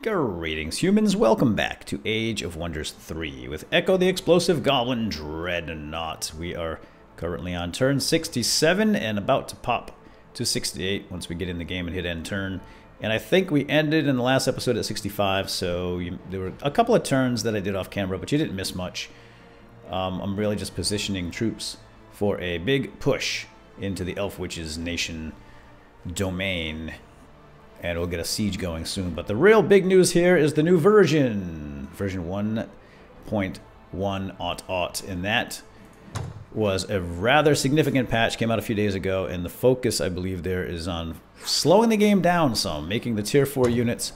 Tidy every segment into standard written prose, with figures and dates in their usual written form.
Greetings, humans. Welcome back to Age of Wonders 3 with Echo the Explosive Goblin Dreadnought. We are currently on turn 67 and about to pop to 68 once we get in the game and hit end turn. And I think we ended in the last episode at 65, so there were a couple of turns that I did off camera, but you didn't miss much. I'm really just positioning troops for a big push into the Elf Witch's nation domain. And we'll get a siege going soon. But the real big news here is the new version. Version 1.1.0. And that was a rather significant patch. Came out a few days ago. And the focus, I believe, there is on slowing the game down some. Making the tier 4 units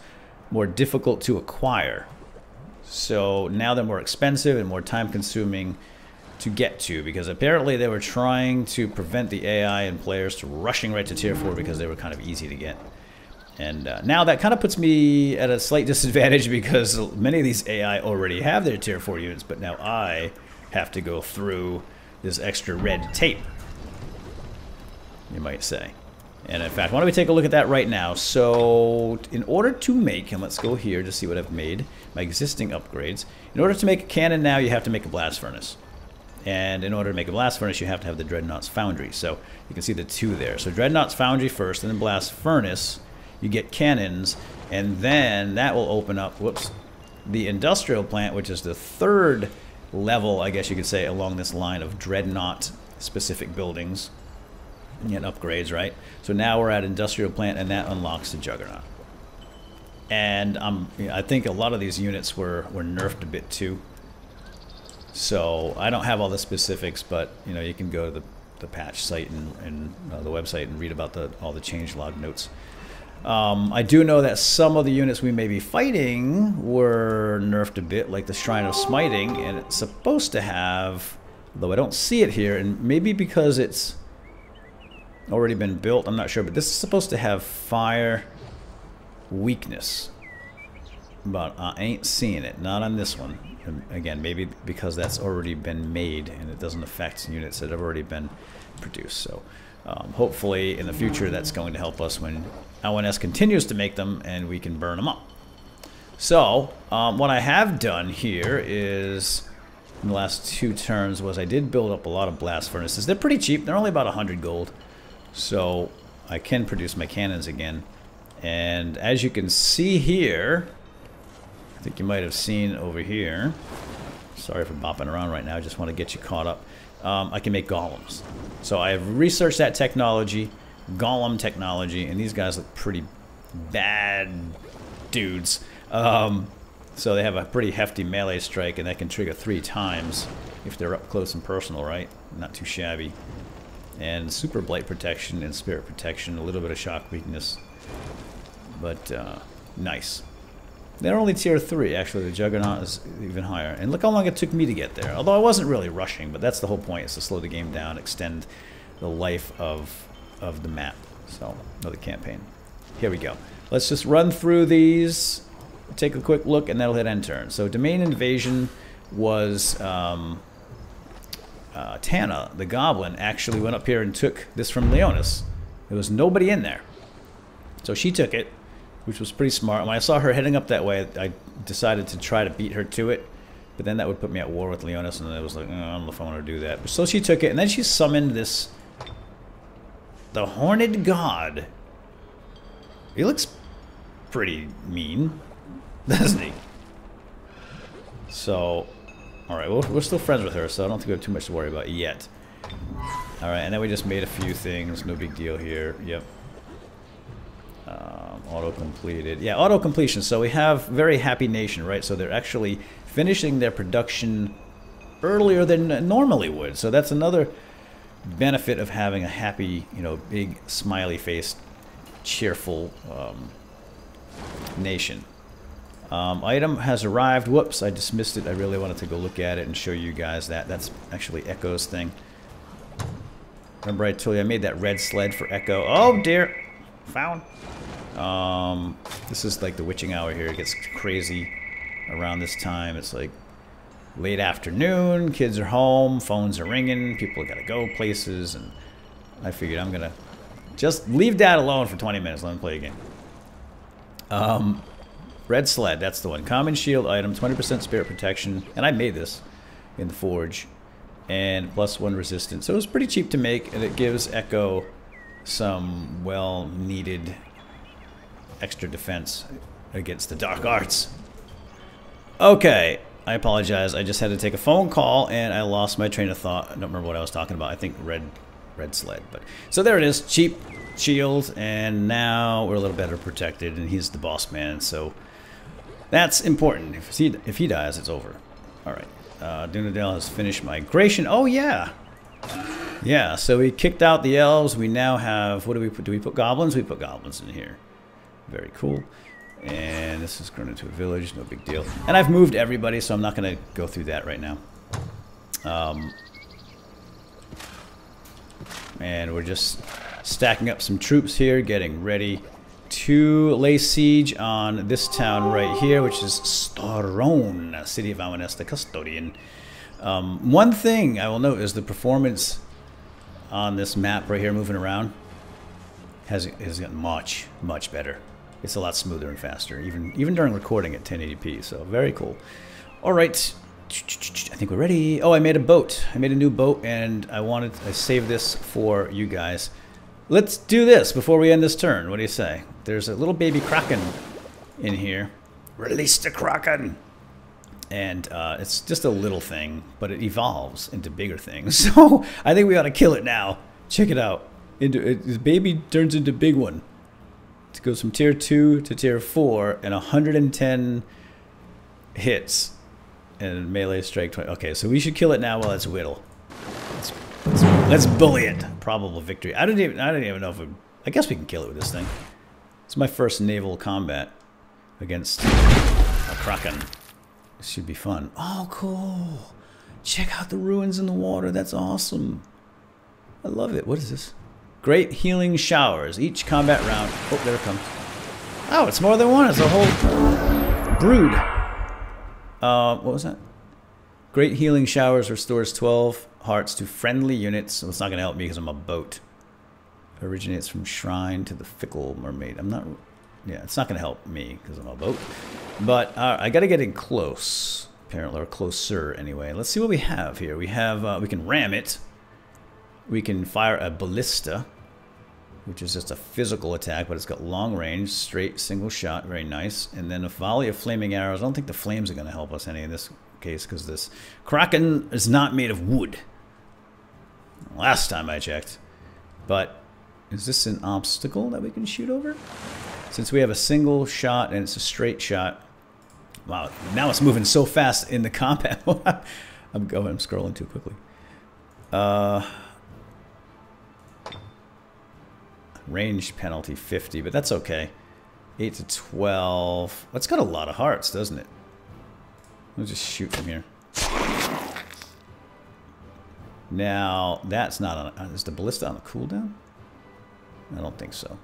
more difficult to acquire. So now they're more expensive and more time consuming to get to. Because apparently they were trying to prevent the AI and players from rushing right to tier 4 because they were kind of easy to get. And now that kind of puts me at a slight disadvantage because many of these AI already have their tier 4 units, but now I have to go through this extra red tape, you might say. And in fact, why don't we take a look at that right now? So in order to make, and let's go here to see what I've made, my existing upgrades. In order to make a cannon now, you have to make a blast furnace. And in order to make a blast furnace, you have to have the Dreadnought's Foundry. So you can see the two there. So Dreadnought's Foundry first, and then blast furnace. You get cannons, and then that will open up, the industrial plant, which is the third level, I guess you could say, along this line of Dreadnought-specific buildings and upgrades, right? So now we're at industrial plant, and that unlocks the Juggernaut. And I think a lot of these units were nerfed a bit too. So I don't have all the specifics, but you know, you can go to the patch site and the website and read about all the changelog notes. I do know that some of the units we may be fighting were nerfed a bit, like the Shrine of Smiting, and it's supposed to have, though I don't see it here, and maybe because it's already been built, I'm not sure, but this is supposed to have fire weakness. But I ain't seeing it, not on this one. And again, maybe because that's already been made and it doesn't affect units that have already been produced. So hopefully in the future that's going to help us when LNS continues to make them and we can burn them up. So what I have done here is, in the last 2 turns, was I did build up a lot of blast furnaces. They're pretty cheap. They're only about 100 gold. So I can produce my cannons again. And as you can see here, I think you might have seen over here. Sorry for bopping around right now. I just want to get you caught up. I can make golems. So I have researched that technology, golem technology, and these guys look pretty bad dudes. So they have a pretty hefty melee strike, and that can trigger 3 times if they're up close and personal, right? Not too shabby. And super blight protection and spirit protection, a little bit of shock weakness, but nice. They're only tier 3, actually. The Juggernaut is even higher. And look how long it took me to get there. Although I wasn't really rushing, but that's the whole point, is to slow the game down, extend the life of the map. So, the campaign. Here we go. Let's just run through these, take a quick look, and that'll hit end turn. So, Domain Invasion was Tana, the Goblin, actually went up here and took this from Leonis. There was nobody in there. So she took it, which was pretty smart. When I saw her heading up that way, I decided to try to beat her to it. But then that would put me at war with Leonis, and I was like, oh, I don't know if I want to do that. So she took it, and then she summoned this... the Horned God. He looks pretty mean, doesn't he? So, alright, well, we're still friends with her, so I don't think we have too much to worry about yet. Alright, and then we just made a few things. No big deal here. Yep. Auto-completed. Yeah, auto-completion. So we have very happy nation, right? So they're actually finishing their production earlier than normally would. So that's another benefit of having a happy, you know, big, smiley-faced, cheerful nation. Item has arrived. Whoops, I dismissed it. I really wanted to go look at it and show you guys that. That's actually Echo's thing. Remember I told you I made that red sled for Echo. Oh, dear. Found. This is like the witching hour here. It gets crazy around this time. It's like late afternoon, kids are home, phones are ringing, people gotta go places, and I figured I'm gonna just leave Dad alone for 20 minutes, let him play a game. Red Sled, that's the one. Common shield item, 20% spirit protection. And I made this in the forge. And +1 resistance. So it was pretty cheap to make, and it gives Echo some well-needed extra defense against the dark arts. Okay, I apologize. I just had to take a phone call, and I lost my train of thought. I don't remember what I was talking about. I think Red Sled. But so there it is, cheap shield, and now we're a little better protected, and he's the boss man. So that's important. If he dies, it's over. All right. Dunedale has finished migration. Oh, yeah. Yeah, so we kicked out the elves. We now have, what do we put? Do we put goblins? We put goblins in here. Very cool. And this is grown into a village. No big deal. And I've moved everybody, so I'm not going to go through that right now. And we're just stacking up some troops here, getting ready to lay siege on this town right here, which is Starone, city of Awanes, the custodian. One thing I will note is the performance on this map right here, moving around, has gotten much better. It's a lot smoother and faster, even during recording at 1080p. So very cool. All right, I think we're ready. Oh, I made a boat. I made a new boat, and I saved this for you guys. Let's do this before we end this turn. What do you say? There's a little baby kraken in here. Release the kraken! And it's just a little thing, but it evolves into bigger things. So I think we ought to kill it now. Check it out. This baby turns into big one. It goes from tier 2 to tier 4 and 110 hits and melee strike 20. Okay, so we should kill it now while it's whittle. Let's bully it. Probable victory. I didn't even know if I guess we can kill it with this thing. It's my first naval combat against a kraken. This should be fun. Oh, cool. Check out the ruins in the water. That's awesome. I love it. What is this? Great healing showers. Each combat round. Oh, there it comes. Oh, it's more than one. It's a whole brood. What was that? Great healing showers restores 12 hearts to friendly units. So it's not going to help me because I'm a boat. Originates from shrine to the fickle mermaid. I'm not... Yeah, it's not going to help me because I'm a boat. But I got to get in close, apparently, or closer anyway. Let's see what we have here. We have, we can ram it. We can fire a ballista, which is just a physical attack, but it's got long range, straight, single shot, very nice. And then a volley of flaming arrows. I don't think the flames are going to help us any in this case because this kraken is not made of wood. Last time I checked. But is this an obstacle that we can shoot over? Since we have a single shot and it's a straight shot. Wow, now it's moving so fast in the combat. I'm scrolling too quickly. Range penalty 50, but that's okay. 8 to 12. It's got a lot of hearts, doesn't it? We'll just shoot from here. Now, that's not on... Is the ballista on a cooldown? I don't think so.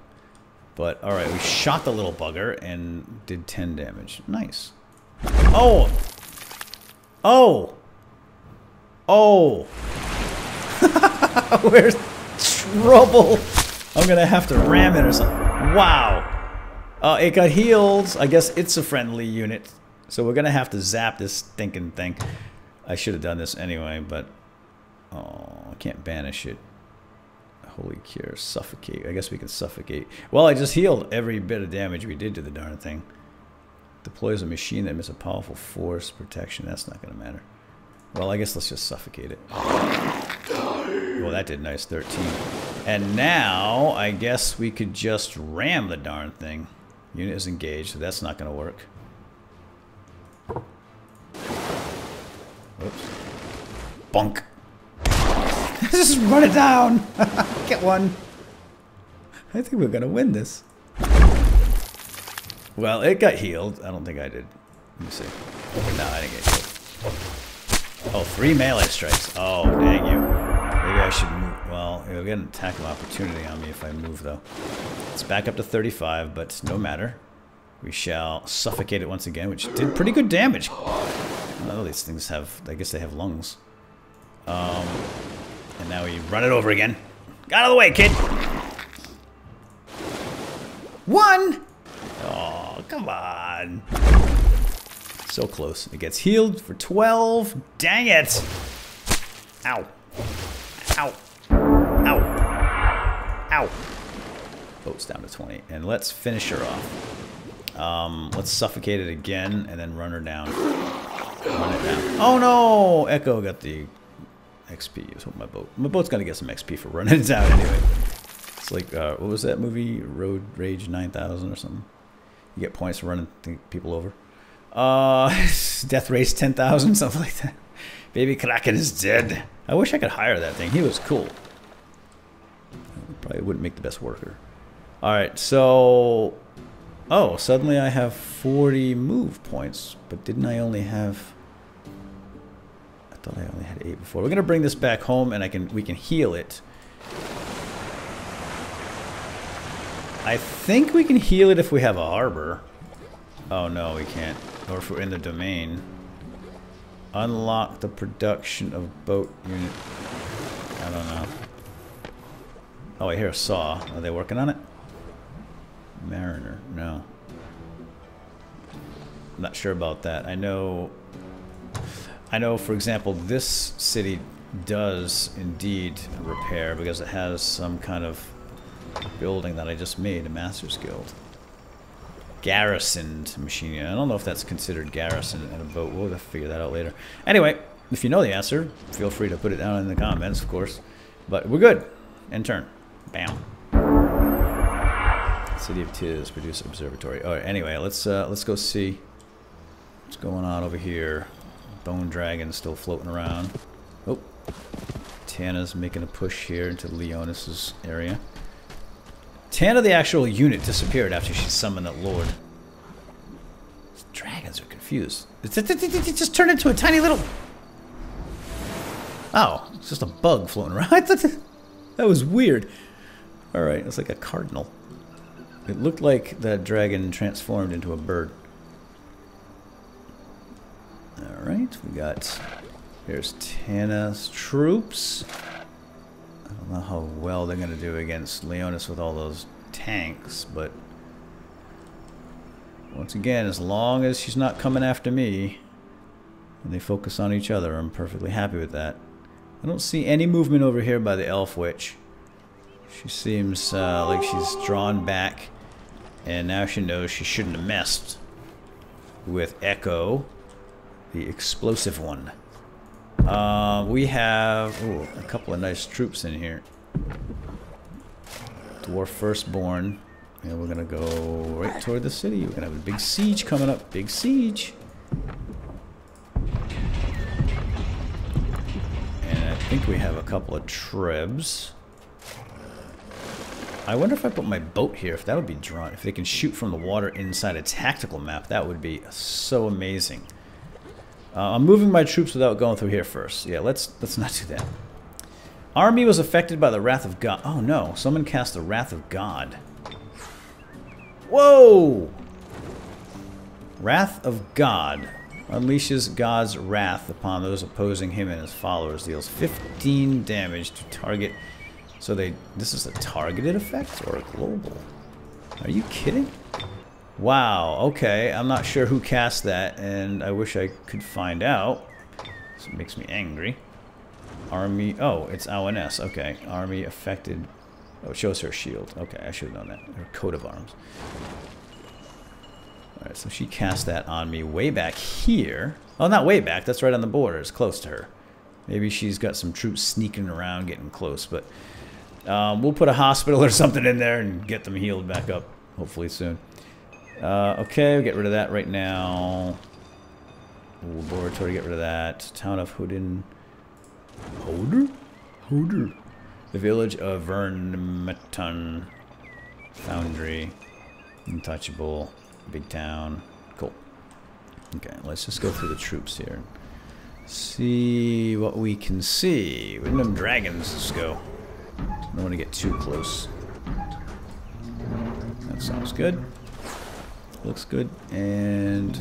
But, alright, we shot the little bugger and did 10 damage. Nice. Oh! Oh! Oh! Where's trouble? I'm gonna have to ram it or something. Wow! It got healed. I guess it's a friendly unit. So we're gonna have to zap this stinking thing. I should have done this anyway, but... Oh, I can't banish it. Holy cure, suffocate. I guess we can suffocate. Well, I just healed every bit of damage we did to the darn thing. Deploys a machine that emits a powerful force protection. That's not going to matter. Well, I guess let's just suffocate it. Well, that did nice, 13. And now, I guess we could just ram the darn thing. Unit is engaged, so that's not going to work. Whoops. Bonk. Just run it down! Get one! I think we're gonna win this. Well, it got healed. I don't think I did. Let me see. No, I didn't get healed. Oh, 3 melee strikes. Oh, dang you. Maybe I should move. Well, it'll get an attack of opportunity on me if I move, though. It's back up to 35, but no matter. We shall suffocate it once again, which did pretty good damage. Oh, these things have... I guess they have lungs. And now we run it over again. Get out of the way, kid! 1! Oh, come on. So close. It gets healed for 12. Dang it. Ow. Ow. Ow. Ow. Boat's down to 20. And let's finish her off. Let's suffocate it again and then run her down. Run it down. Oh no! Echo got the XP. Let's hope my boat's gonna get some XP for running it down anyway. It's like, what was that movie? Road Rage 9000 or something? You get points for running people over. Death Race 10,000, something like that. Baby Kraken is dead. I wish I could hire that thing. He was cool. Probably wouldn't make the best worker. Alright, so... Oh, suddenly I have 40 move points. But didn't I only have... I thought I only had 8 before. We're going to bring this back home and we can heal it. I think we can heal it if we have a harbor. Oh no, we can't. Or if we're in the domain. Unlock the production of boat unit. I don't know. Oh, I hear a saw. Are they working on it? Mariner. No. I'm not sure about that. I know, for example, this city does indeed repair because it has some kind of building that I just made, a Master's Guild. Garrisoned machine unit. I don't know if that's considered garrison in a boat. We'll have to figure that out later. Anyway, if you know the answer, feel free to put it down in the comments, of course. But we're good. End turn. Bam. City of Tiz, produce observatory. All right. Anyway, let's go see what's going on over here. Bone dragon still floating around. Oh, Tana's making a push here into Leonis's area. Tana, the actual unit, disappeared after she summoned that lord. These dragons are confused. It just turned into a tiny little... Oh, it's just a bug floating around. That was weird. Alright, it's like a cardinal. It looked like that dragon transformed into a bird. Alright, we got... Here's Tana's troops. I don't know how well they're going to do against Leonis with all those tanks, but... Once again, as long as she's not coming after me, and they focus on each other, I'm perfectly happy with that. I don't see any movement over here by the Elf Witch. She seems like she's drawn back, and now she knows she shouldn't have messed with Echo, the explosive one. We have a couple of nice troops in here. Dwarf Firstborn. And we're going to go right toward the city. We're going to have a big siege coming up. Big siege. And I think we have a couple of trebs. I wonder if I put my boat here, if that would be drawn. If they can shoot from the water inside a tactical map, that would be so amazing. I'm moving my troops without going through here first. Yeah, let's not do that. Army was affected by the Wrath of God. Oh no, someone cast the Wrath of God. Whoa! Wrath of God. Unleashes God's wrath upon those opposing him and his followers. Deals 15 damage to target. So this is a targeted effect or a global? Are you kidding? Wow, okay. I'm not sure who cast that, and I wish I could find out. So it makes me angry. Army, oh, it's ONS. Okay, army affected. Oh, it shows her shield. Okay, I should have known that. Her coat of arms. Alright, so she cast that on me way back here. Oh, not way back. That's right on the border. It's close to her. Maybe she's got some troops sneaking around getting close, but we'll put a hospital or something in there and get them healed back up, hopefully soon. Okay, we'll get rid of that right now. Laboratory, get rid of that. Town of Hoden. Hoder? The village of Vernemeton. Foundry. Untouchable. Big town. Cool. Okay, let's just go through the troops here. See what we can see. With them dragons, let's go. Don't want to get too close. That sounds good. Looks good. And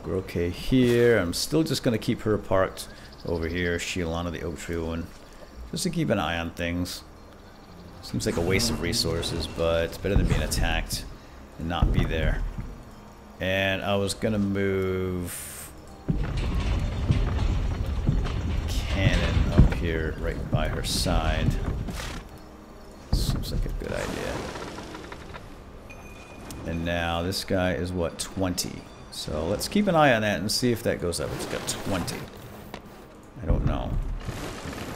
we're okay here. I'm still just going to keep her parked over here. Shilana, the oak tree one. Just to keep an eye on things. Seems like a waste of resources, but it's better than being attacked and not be there. And I was gonna move cannon up here right by her side. Seems like a good idea. And now this guy is what, 20. So let's keep an eye on that and see if that goes up. It's got 20. I don't know.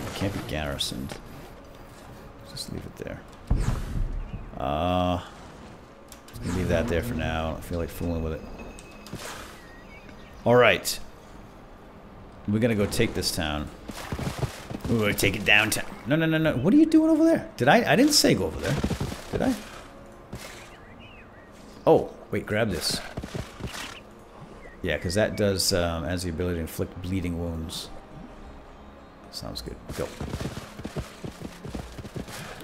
It can't be garrisoned. Just leave it there. Leave that there for now. I don't feel like fooling with it. Alright. We're gonna go take this town. We're gonna take it downtown. No, no, no, no. What are you doing over there? I didn't say go over there. Did I? Oh, wait, grab this. Yeah, because that does, has the ability to inflict bleeding wounds. Sounds good. Go.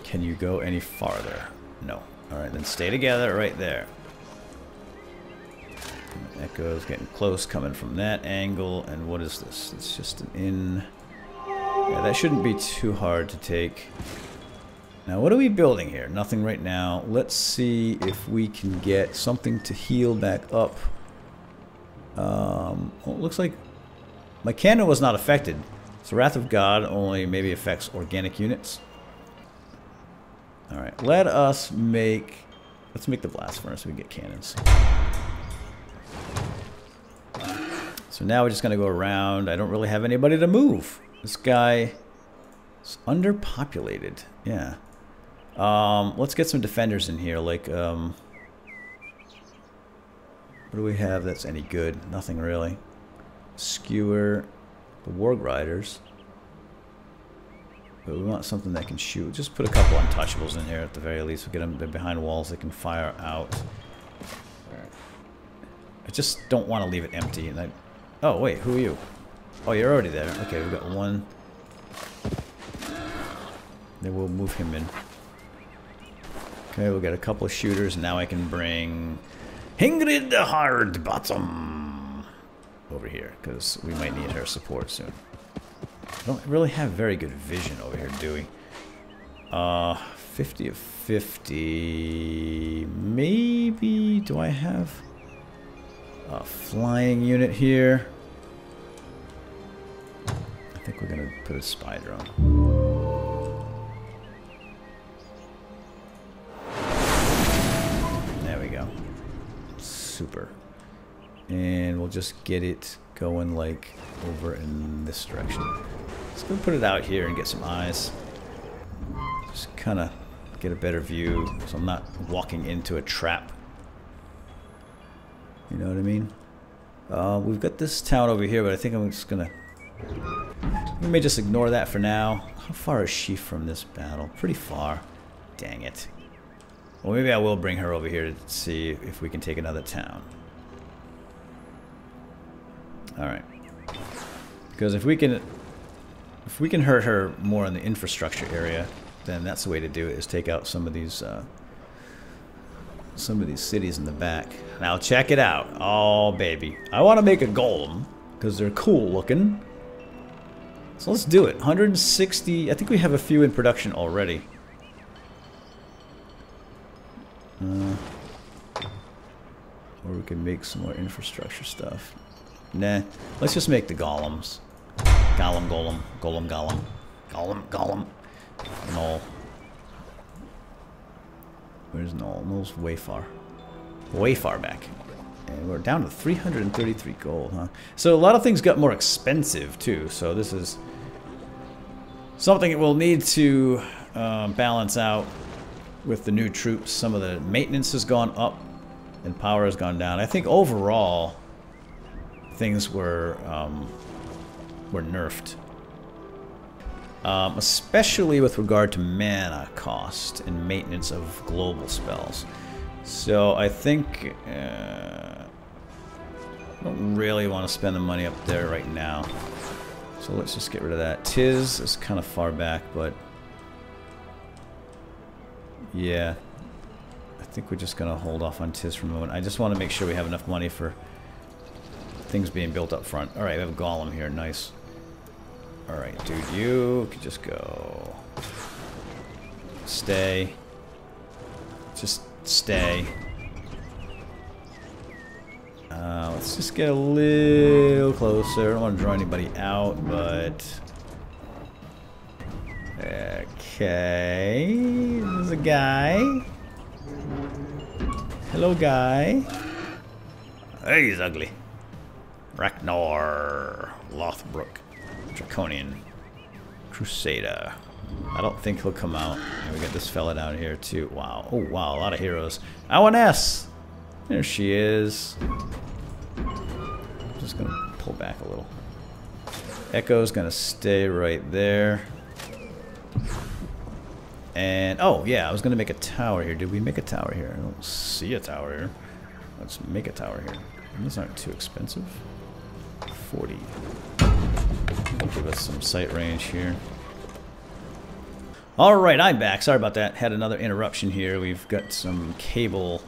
Can you go any farther? No. Alright, then stay together right there. Echo's getting close, coming from that angle. And what is this? It's just an inn. Yeah, that shouldn't be too hard to take. Now, what are we building here? Nothing right now. Let's see if we can get something to heal back up. Well, it looks like my cannon was not affected. So Wrath of God only maybe affects organic units. Alright, let's make the blast furnace so we can get cannons. So now we're just going to go around. I don't really have anybody to move. This guy is underpopulated. Yeah. Let's get some defenders in here. Like, what do we have that's any good? Nothing really. Skewer. The Warg Riders. But we want something that can shoot. Just put a couple untouchables in here at the very least. We'll get them, they're behind walls, they can fire out. I just don't want to leave it empty. And oh, wait, who are you? Oh, you're already there. Okay, we've got one. Then we'll move him in. Okay, we'll get a couple of shooters, and now I can bring Ingrid the Hardbottom over here, because we might need her support soon. I don't really have very good vision over here, do we? 50 of 50. Maybe. Do I have a flying unit here? I think we're going to put a spy drone. There we go. Super. And we'll just get it going like over in this direction. Let's go put it out here and get some eyes. Just kind of get a better view so I'm not walking into a trap. You know what I mean? We've got this town over here, but I think I'm just gonna... We may just ignore that for now. How far is she from this battle? Pretty far. Dang it. Well, maybe I will bring her over here to see if we can take another town. Alright. Because if we can hurt her more in the infrastructure area, then that's the way to do it, is take out some of these cities in the back. Now check it out. Oh baby. I want to make a golem because they're cool looking. So let's do it. 160. I think we have a few in production already. Or we can make some more infrastructure stuff. Nah, let's just make the golems. Golem, golem, golem, golem. Golem, golem. Null. Where's Null? Null's way far. Way far back. And we're down to 333 gold, huh? So a lot of things got more expensive, too. So this is something that we'll need to balance out with the new troops. Some of the maintenance has gone up and power has gone down. I think overall things were nerfed, especially with regard to mana cost and maintenance of global spells. So I think I don't really want to spend the money up there right now. So let's just get rid of that. Tiz is kind of far back, but yeah, I think we're just gonna hold off on Tiz for a moment. I just want to make sure we have enough money for things being built up front. Alright, we have a golem here. Nice. Alright, dude, you could just go. Stay. Just stay. Let's just get a little closer. I don't want to draw anybody out, but... Okay. There's a guy. Hello, guy. Hey, he's ugly. Ragnar. Lothbrok. Draconian. Crusader. I don't think he'll come out. And we got this fella down here, too. Wow. Oh, wow. A lot of heroes. I1S. There she is. Just gonna pull back a little. Echo's gonna stay right there. And oh yeah, I was gonna make a tower here. Did we make a tower here? I don't see a tower here. Let's make a tower here. These aren't too expensive. 40. Give us some sight range here. Alright, I'm back. Sorry about that. Had another interruption here. We've got some cable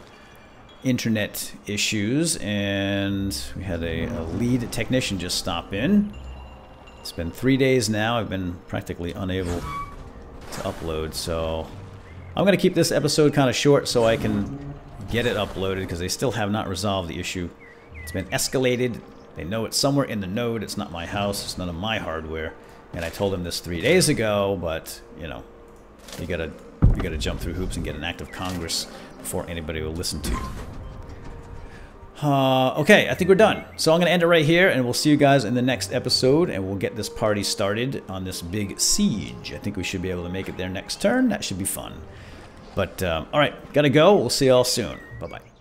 internet issues, and we had a lead technician just stop in. It's been 3 days now. I've been practically unable to upload, so I'm going to keep this episode kind of short so I can get it uploaded, because they still have not resolved the issue. It's been escalated. They know it's somewhere in the node. It's not my house. It's none of my hardware. And I told them this 3 days ago, but, you know, you gotta jump through hoops and get an act of Congress before anybody will listen to you. Okay, I think we're done. So I'm going to end it right here, and we'll see you guys in the next episode, and we'll get this party started on this big siege. I think we should be able to make it there next turn. That should be fun. But, alright, gotta go. We'll see y'all soon. Bye-bye.